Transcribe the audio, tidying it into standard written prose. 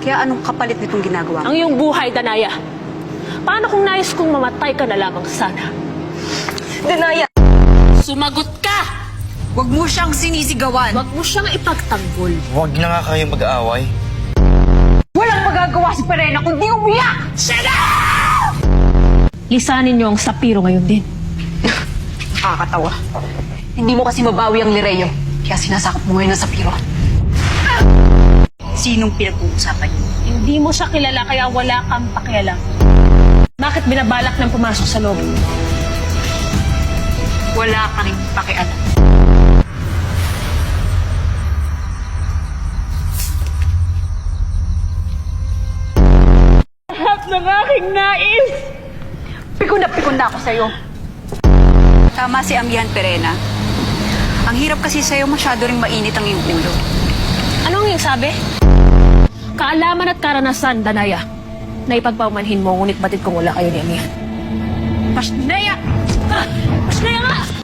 Kaya anong kapalit nitong ginagawa mo? Ang iyong buhay, Danaya. Paano kung nais kong mamatay ka na lamang sana? Danaya! Sumagot ka! Huwag mo siyang sinisigawan! Huwag mo siyang ipagtanggol. Huwag na nga kayo mag-aaway. Walang magagawa si Perena kundi umiyak! Lisanin niyo ang sapiro ngayon din. Nakakatawa. Hindi mo kasi mabawi ang Lireo. Kaya sinasakop mo ngayon ang Sapiro. Sinong pinag-uusapan niyo? Hindi mo siya kilala kaya wala kang pakialam. Bakit binabalak ng pumasok sa loob? Wala ka rin pakialam. Lahat ng aking nais! Pikon na ako sa'yo. Tama si Amihan Perena. Ang hirap kasi sa'yo, masyado ring mainit ang iyong ulo. Anong yung sabi? Kaalaman at karanasan, Danaya, na ipagpaumanhin mo, ngunit batid kung wala kayo ni Amihan. Pasnaya! Pasnaya nga!